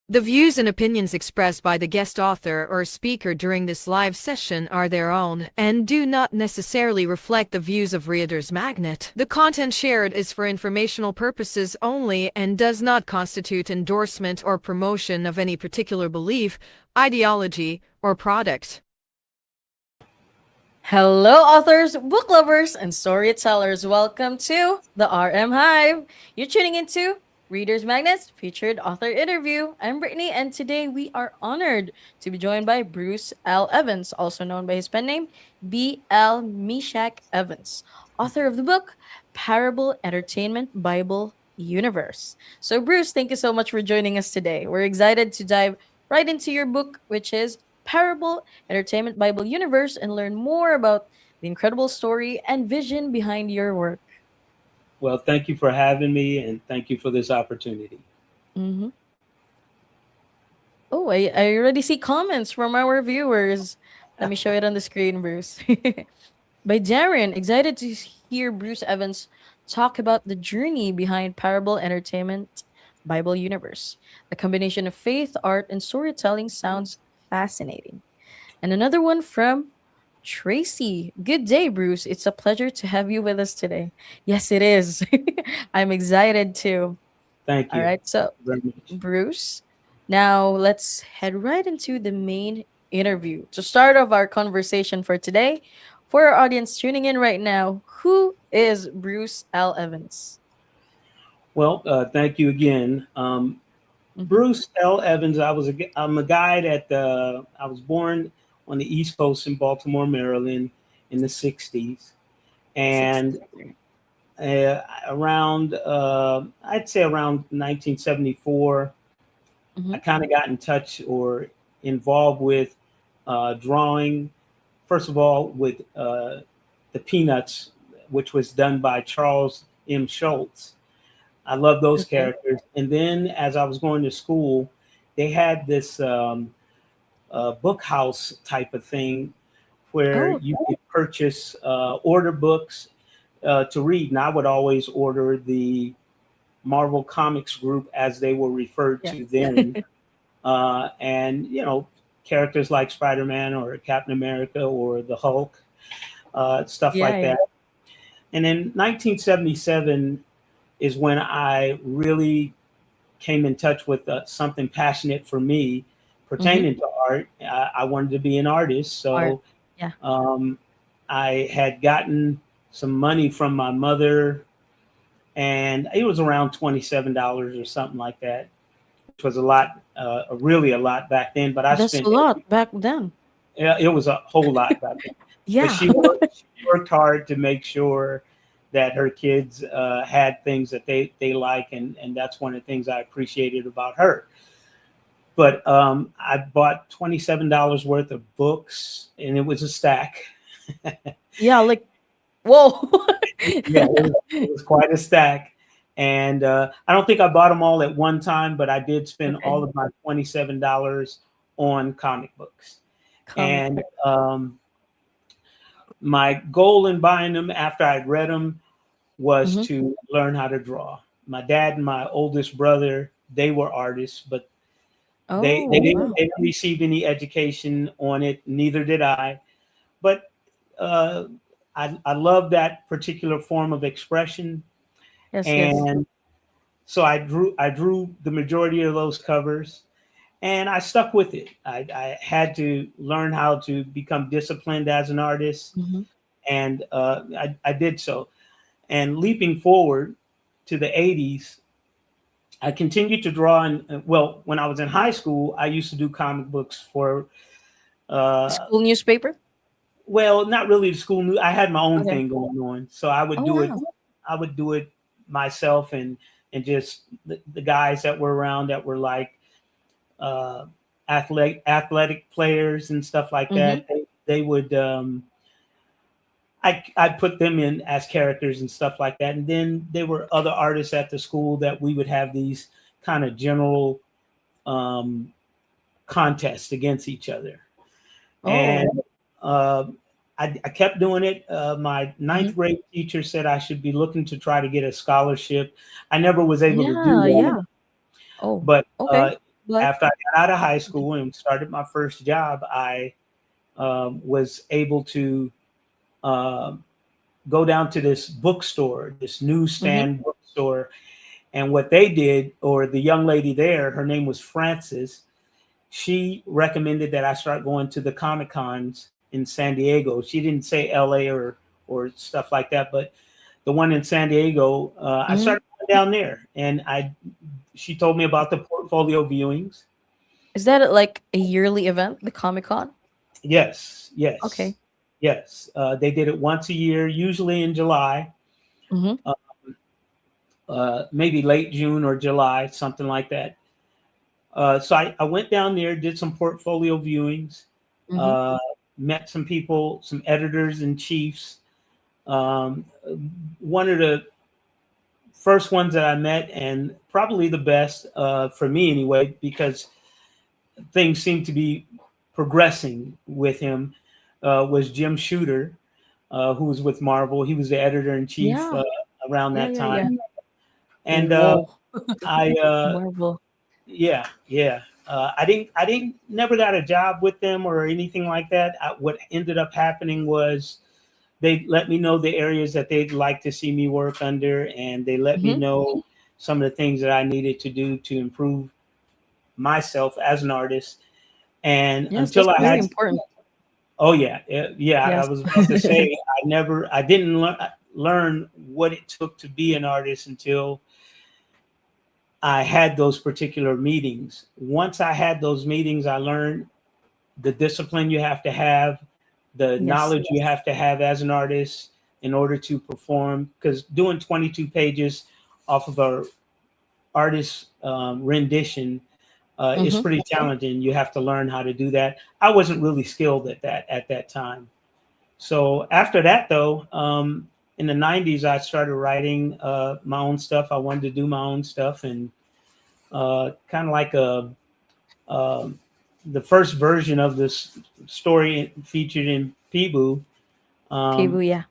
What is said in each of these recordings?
The views and opinions expressed by the guest author or speaker during this live session are their own and do not necessarily reflect the views of Reader's Magnet. The content shared is for informational purposes only and does not constitute endorsement or promotion of any particular belief, ideology, or product. Hello, authors, book lovers, and storytellers. Welcome to the RM Hive. You're tuning into Reader's Magnet's featured author interview. I'm Brittany, and today we are honored to be joined by Bruce L. Evans, also known by his pen name, B.L. Meshach Evans, author of the book Parable Entertainment Bible Universe. So, Bruce, thank you so much for joining us today. We're excited to dive right into your book, which is Parable Entertainment Bible Universe, and learn more about the incredible story and vision behind your work. Well, thank you for having me and thank you for this opportunity. hmm Oh, I already see comments from our viewers. Let me show it on the screen, Bruce. By Darren, excited to hear Bruce Evans talk about the journey behind Parable Entertainment Bible Universe. The combination of faith, art, and storytelling sounds fascinating. And another one from Tracy. Good day, Bruce. It's a pleasure to have you with us today. Yes, it is. I'm excited too. Thank All you right. So, very much. Bruce, now let's head right into the main interview. To start off our conversation for today, for our audience tuning in right now, who is Bruce L. Evans? Well, thank you again. Mhm. Bruce L. Evans, I'm a guy I was born on the East Coast in Baltimore, Maryland in the 60s. And 63. I'd say around 1974, I Mhm. kind of got in touch or involved with drawing, first of all, with the Peanuts, which was done by Charles M. Schultz. I love those Okay. characters. And then as I was going to school, they had this book house type of thing where Oh, you could purchase order books to read. And I would always order the Marvel Comics group, as they were referred yeah. to then. And, characters like Spider Man or Captain America or the Hulk, stuff Yeah, like yeah. that. And in 1977 is when I really came in touch with something passionate for me Mhm. pertaining to art. I wanted to be an artist. Art. So Yeah. um, I had gotten some money from my mother, and it was around $27 or something like that, which was a lot, really a lot back then. But I That's a spent lot back then. yeah, it was a whole lot back then. But Yeah. she worked hard to make sure that her kids had things that they like, and that's one of the things I appreciated about her. But I bought $27 worth of books, and it was a stack. Yeah, like whoa. Yeah, it was quite a stack. And I don't think I bought them all at one time, but I did spend Okay. all of my $27 on comic books. Comic And book. my goal in buying them after I'd read them was Mhm. to learn how to draw. My dad and my oldest brother, they were artists, but they Oh, didn't, wow. they didn't receive any education on it. Neither did I. But uh, I love that particular form of expression, Yes, yes. and so I drew the majority of those covers, and I stuck with it. I had to learn how to become disciplined as an artist, Mhm. and I did so. And leaping forward to the 80s, I continued to draw. And well, when I was in high school, I used to do comic books for, uh, School newspaper? well, not really the school. I had my own Okay. thing going on, so I would Oh, do it. wow. I would do it myself, and just the guys that were around that were like uh, athletic players and stuff like Mhm. that. They would. I put them in as characters and stuff like that. And then there were other artists at the school that we would have these kind of general um, contests against each other. And Oh. uh, I kept doing it. My Mhm. ninth grade teacher said I should be looking to try to get a scholarship. I never was able to do Yeah, that, yeah. Oh, but okay. But after I got out of high school and started my first job, I was able to um, go down to this bookstore, this mm-hmm. newsstand bookstore. And what they did, or the young lady there, her name was Frances, she recommended that I start going to the Comic Cons in San Diego. She didn't say LA or stuff like that, but the one in San Diego, I Mm-hmm. started going down there, and she told me about the portfolio viewings. Is that like a yearly event, the Comic Con? Yes, yes, Okay. yes. They did it once a year, usually in July, Mm-hmm. uh, maybe late June or July, something like that. So I went down there, did some portfolio viewings, Mm-hmm. uh, met some people, some editors and chiefs. Um, One of the first ones that I met, and probably the best for me anyway, because things seemed to be progressing with him, was Jim Shooter, who was with Marvel. He was the editor in chief Yeah. around Yeah. that Yeah. Yeah. time, and Whoa. I Marvel. yeah, yeah. I didn't never got a job with them or anything like that. What ended up happening was they let me know the areas that they'd like to see me work under, and they let me Mm-hmm. know some of the things that I needed to do to improve myself as an artist. And Yes, that's until I really had, important. oh yeah, yeah, I Yes. was about to say, I didn't learn what it took to be an artist until I had those particular meetings. Once I had those meetings, I learned the discipline you have to have, the Yes. knowledge you have to have as an artist in order to perform. Because doing 22 pages off of a artist rendition is Mm-hmm. pretty challenging. You have to learn how to do that. I wasn't really skilled at that time. So after that, though, in the 90s, I started writing my own stuff. I wanted to do my own stuff, and kind of like um the first version of this story featured in Peeboo. People, Um, yeah.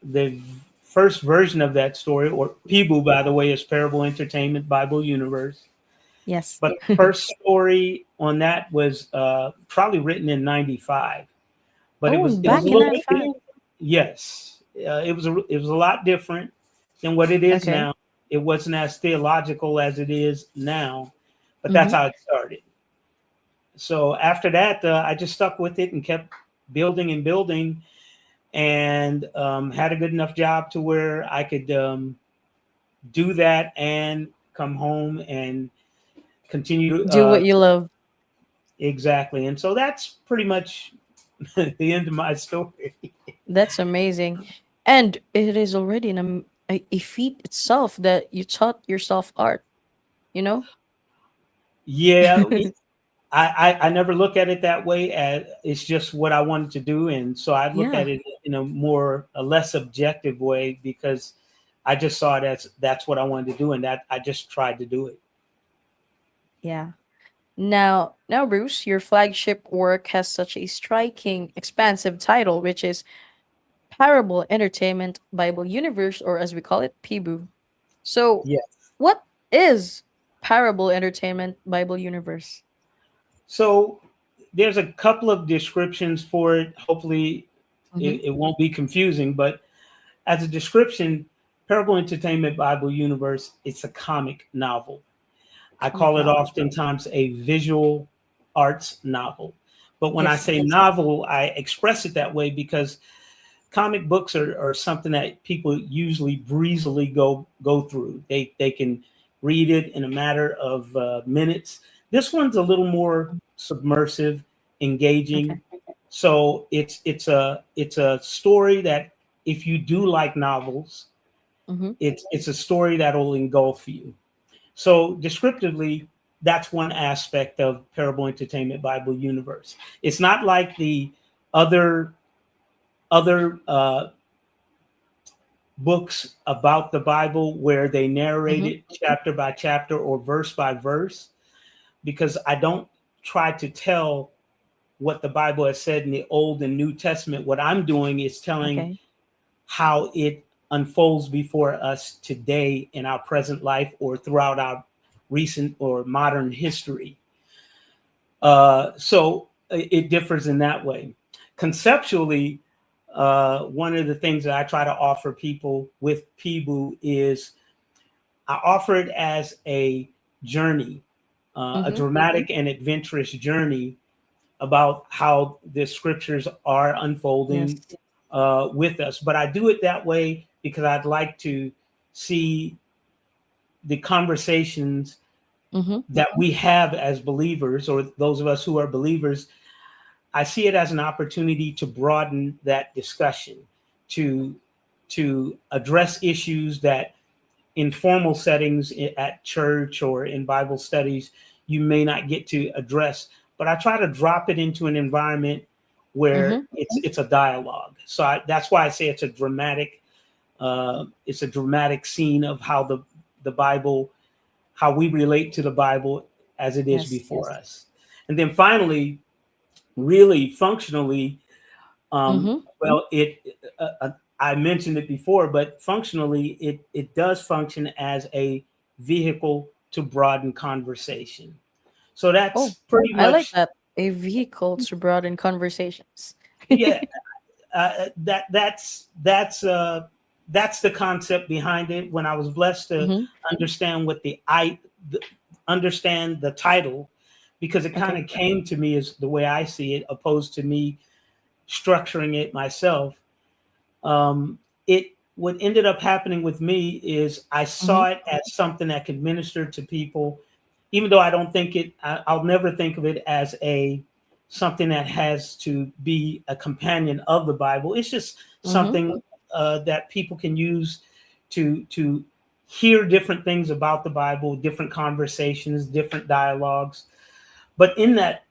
the first version of that story, or Peeboo, by the way, is Parable Entertainment Bible Universe. Yes. But the first story on that was probably written in '95. But Oh, it was a back in little bit 95. yes, it was a lot different than what it is Okay. now. It wasn't as theological as it is now, but that's Mm-hmm. how it started. So after that, I just stuck with it and kept building and building, and had a good enough job to where I could do that and come home and continue Do what you love. exactly. And so that's pretty much the end of my story. That's amazing. And it is already a feat itself that you taught yourself art, you know? Yeah, I never look at it that way. As it's just what I wanted to do, and so I look Yeah. at it in a less objective way, because I just saw it as that's what I wanted to do, and that I just tried to do it. Yeah. Now, Bruce, your flagship work has such a striking, expansive title, which is Parable Entertainment Bible Universe, or as we call it, PIBU. So, Yeah. what is Parable Entertainment Bible Universe? So there's a couple of descriptions for it. Hopefully, Mm-hmm. it won't be confusing, but as a description, Parable Entertainment Bible Universe, it's a comic novel. I Comic call it novel. oftentimes a visual arts novel. But when I Yes. say novel, I express it that way because comic books are something that people usually breezily go through. They can read it in a matter of minutes. This one's a little more submersive, Okay. engaging. So it's a story that if you do like novels, Mm-hmm. it's a story that will engulf you. So descriptively, that's one aspect of Parable Entertainment Bible Universe. It's not like the other other books about the Bible where they narrate Mm-hmm. it chapter by chapter or verse by verse, because I don't try to tell what the Bible has said in the Old and New Testament. What I'm doing is telling Okay. how it unfolds before us today in our present life or throughout our recent or modern history. So it differs in that way. Conceptually, one of the things that I try to offer people with Pibu is I offer it as a journey, a Mm-hmm. dramatic and adventurous journey about how the scriptures are unfolding Yes. with us. But I do it that way because I'd like to see the conversations Mm-hmm. that we have as believers, or those of us who are believers. I see it as an opportunity to broaden that discussion, to address issues that in formal settings at church or in Bible studies you may not get to address. But I try to drop it into an environment where Mm-hmm. it's a dialogue. So that's why I say it's a dramatic scene of how the Bible, how we relate to the Bible as it is Yes. before us. And then finally, really functionally, Mm-hmm. well, I mentioned it before, but functionally, it does function as a vehicle to broaden conversation. So that's Oh, pretty I like much, that. A vehicle to broaden conversations. yeah. That's the concept behind it. When I was blessed to Mm-hmm. understand understand the title, because it kind Okay. of came to me as the way I see it, opposed to me structuring it myself. It What ended up happening with me is I Mm-hmm. saw it as something that could minister to people, even though I don't think it. I'll never think of it as a something that has to be a companion of the Bible. It's just Mm-hmm. something that people can use to hear different things about the Bible, different conversations, different dialogues. But in that,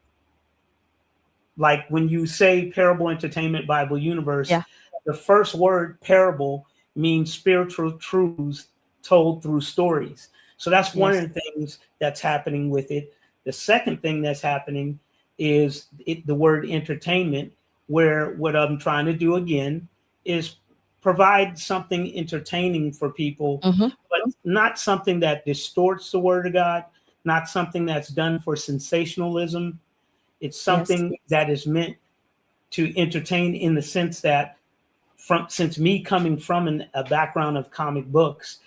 like when you say parable, entertainment, Bible, universe, Yeah. the first word parable means spiritual truths told through stories. So that's one Yes. of the things that's happening with it. The second thing that's happening is the word entertainment, where what I'm trying to do again is provide something entertaining for people, Mm-hmm. but not something that distorts the word of God, not something that's done for sensationalism. It's Yes. something that is meant to entertain in the sense that, from since me coming from a background of comic books,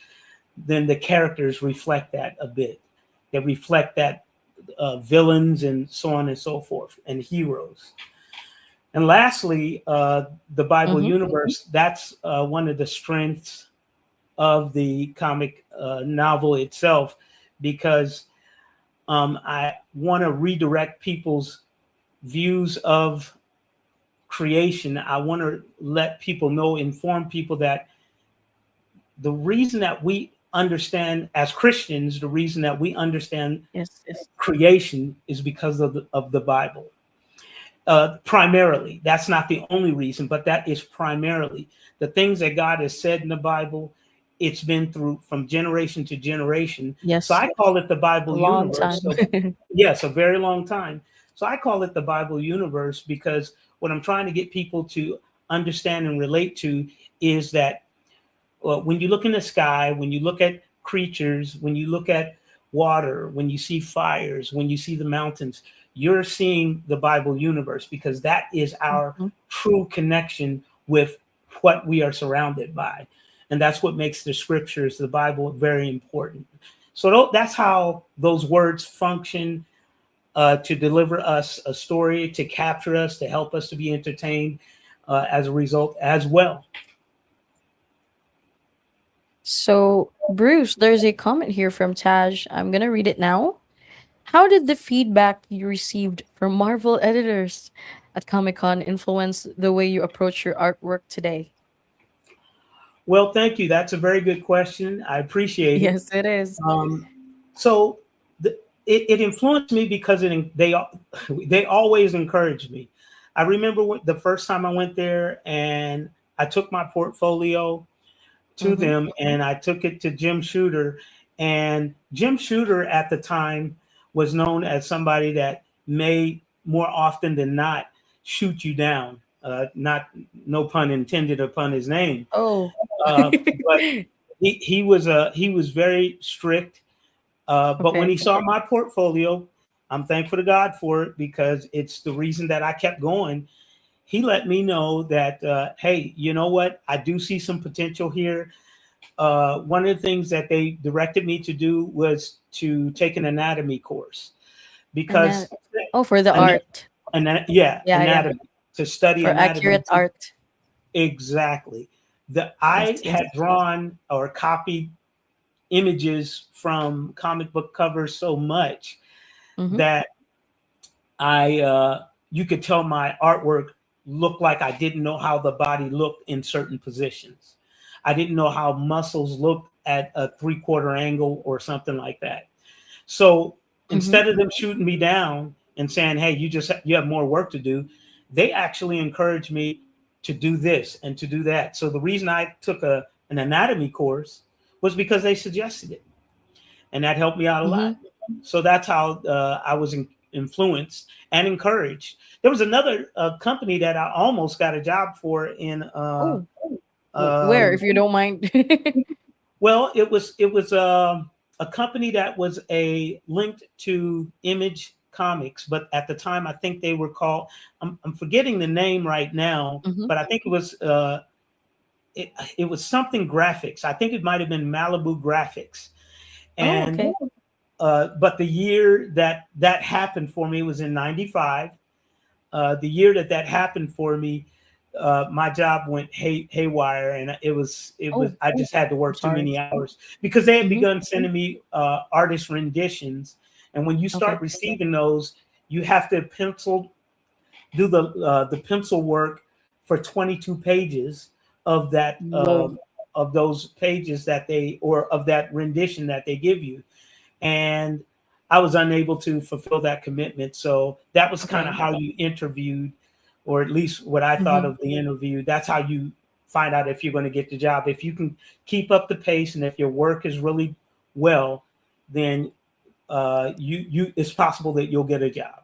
then the characters reflect that a bit. They reflect that villains and so on and so forth, and heroes. And lastly, the Bible Mm-hmm. universe. That's one of the strengths of the comic novel itself, because I want to redirect people's views of creation. I want to let people know, inform people that the reason that we understand as Christians, the reason that we understand Yes. Yes. creation is because of the Bible. Primarily, that's not the only reason, but that is primarily the things that God has said in the Bible. It's been through from generation to generation. So Yes. I call it the A Bible long universe. time. So, yes, a very long time. So I call it the Bible universe because what I'm trying to get people to understand and relate to is that when you look in the sky, when you look at creatures, when you look at water, when you see fires, when you see the mountains, you're seeing the Bible universe, because that is our Mhm. true connection with what we are surrounded by. And that's what makes the scriptures, the Bible, very important. So that's how those words function, to deliver us a story, to capture us, to help us to be entertained as a result as well. So, Bruce, there's a comment here from Taj. I'm gonna read it now. How did the feedback you received from Marvel editors at Comic Con influence the way you approach your artwork today? Well, thank you. That's a very good question. I appreciate it. Yes, it is. Um, so it influenced me because they always encouraged me. I remember the first time I went there and I took my portfolio to Mm-hmm. them and I took it to Jim Shooter. And Jim Shooter at the time was known as somebody that may more often than not shoot you down. Not no pun intended upon his name, Oh. but he was very strict. But when Okay. he saw my portfolio, I'm thankful to God for it because it's the reason that I kept going. He let me know that, hey, you know what? I do see some potential here. One of the things that they directed me to do was to take an anatomy course And then, because, oh, for the and, art. yeah, Yeah, yeah. anatomy, to study For anatomy. accurate art. Exactly. Yes, I yes. had drawn or copied images from comic book covers so much Mm-hmm. that you could tell my artwork looked like I didn't know how the body looked in certain positions. I didn't know how muscles looked at a 3/4 angle or something like that. So Mm-hmm. instead of them shooting me down and saying, "Hey, you have more work to do," they actually encouraged me to do this and to do that. So the reason I took an anatomy course was because they suggested it, and that helped me out a Mm-hmm. lot. So that's how I was influenced and encouraged. There was another company that I almost got a job for in. Oh, where, Um, if you don't mind? well, it was a company that was a linked to Image Comics, but at the time I think they were called. I'm forgetting the name right now, Mm-hmm. but I think it was something graphics. I think it might have been Malibu Graphics, Oh, and okay. but the year that that happened for me was in '95. The year that that happened for me, my job went haywire, and it was Oh, I just had to I'm work too sorry. many hours because they had Mm-hmm. begun sending me artist renditions, and when you Okay. start receiving those, you have to do the pencil work for 22 pages of that Whoa. of those pages that they or of that rendition that they give you, and I was unable to fulfill that commitment. So that was kind of Okay. how you interviewed, or at least what I thought Mm-hmm. of the interview. That's how you find out if you're going to get the job. If you can keep up the pace and if your work is really well, then you it's possible that you'll get a job.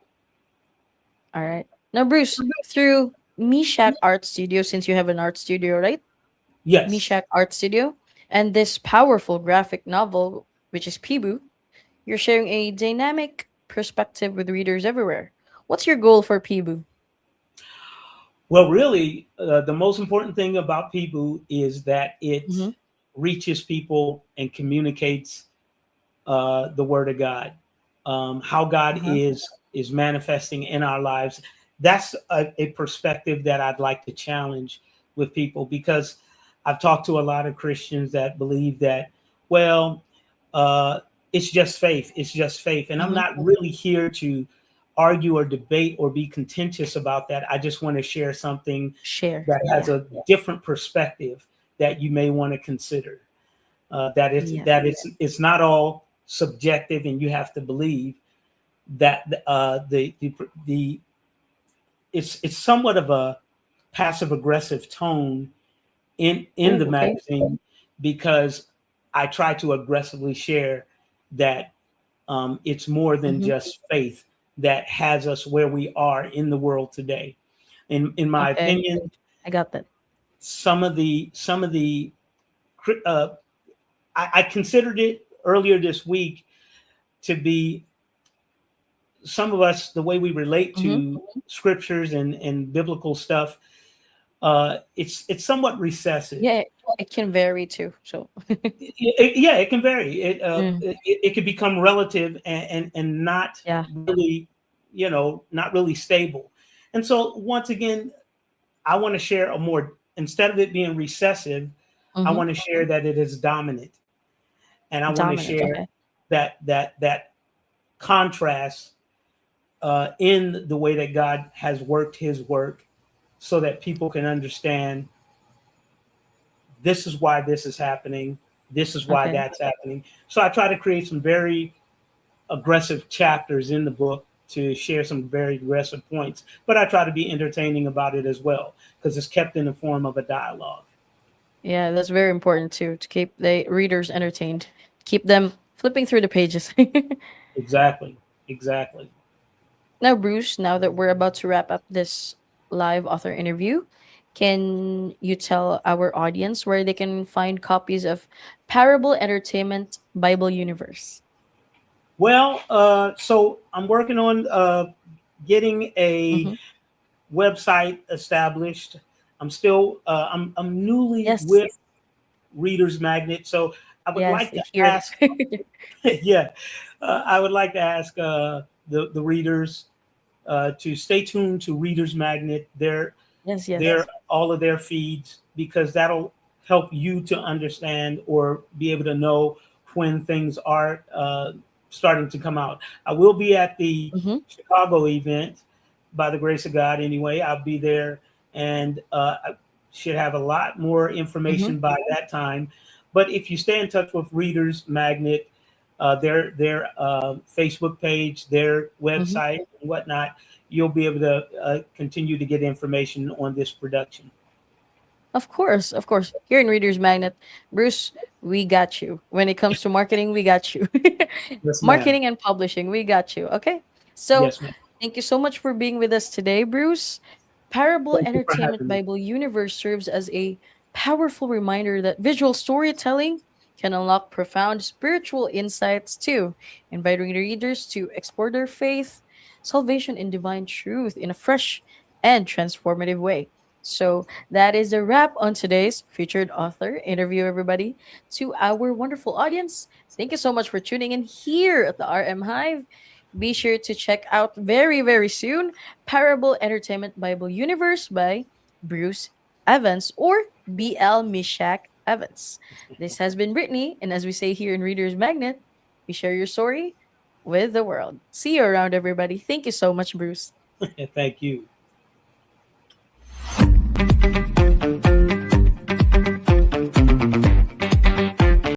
All right. Now, Bruce, through Mishak Art Studio, since you have an art studio, right? Yes. Mishak Art Studio, and this powerful graphic novel, which is Pibu, you're sharing a dynamic perspective with readers everywhere. What's your goal for Pibu? Well, really, the most important thing about People is that it Mm-hmm. reaches people and communicates the word of God, how God Uh-huh. is manifesting in our lives. That's a perspective that I'd like to challenge with people because I've talked to a lot of Christians that believe that, well, uh, it's just faith. It's just faith, and I'm Mm-hmm. not really here to argue or debate or be contentious about that. I just want to share something Share. that has Yeah. a different perspective that you may want to consider. Yeah. That it's not all subjective, and you have to believe that the it's somewhat of a passive aggressive tone in Oh, the okay. magazine because I try to aggressively share that it's more than Mm-hmm. just faith that has us where we are in the world today. In my Okay. opinion, I got that. some of the uh, I considered it earlier this week to be some of us the way we relate Mm-hmm. to scriptures and biblical stuff. It's somewhat recessive. Yeah, it can vary too. So, Yeah, it can vary. mm, It can become relative and not yeah. really, not really stable. And so once again, I want to share a more instead of it being recessive, I Mm-hmm. want to share that it is dominant, and I want to Dominant. share Okay. that contrast in the way that God has worked His work, so that people can understand this is why this is happening, this is why Okay. that's happening. So I try to create some very aggressive chapters in the book to share some very aggressive points, but I try to be entertaining about it as well because it's kept in the form of a dialogue. Yeah, that's very important too, to keep the readers entertained, keep them flipping through the pages. Exactly, exactly. Now, Bruce, now that we're about to wrap up this live author interview, can you tell our audience where they can find copies of Parable Entertainment Bible Universe? Well, so I'm working on getting a Mm-hmm. website established. I'm newly Yes, with Reader's Magnet, so I would yes, like to it's here. ask, yeah, I would like to ask the readers to stay tuned to Reader's Magnet, Yes, yes. their all of their feeds, because that'll help you to understand or be able to know when things are starting to come out. I will be at the Mm-hmm. Chicago event, by the grace of God. Anyway, I'll be there, and I should have a lot more Mm-hmm. information by that time. But if you stay in touch with Readers Magnet, their Facebook page, their Mm-hmm. website, and whatnot, you'll be able to continue to get information on this production. Of course, of course. Here in Reader's Magnet, Bruce, we got you. When it comes to marketing, we got you. Yes, ma'am. Marketing and publishing, we got you. Okay. So, Yes, ma'am. thank you so much for being with us today, Bruce. Parable Thank you for Entertainment having me. Bible Universe serves as a powerful reminder that visual storytelling can unlock profound spiritual insights too, inviting readers to explore their faith, salvation, and divine truth in a fresh and transformative way. So, that is a wrap on today's featured author interview, everybody. To our wonderful audience, thank you so much for tuning in here at the RM Hive. Be sure to check out very, very soon Parable Entertainment Bible Universe by Bruce Evans or BL Mishak Evans. This has been Brittany, and as we say here in Reader's Magnet, we share your story with the world. See you around, everybody. Thank you so much, Bruce. Thank you.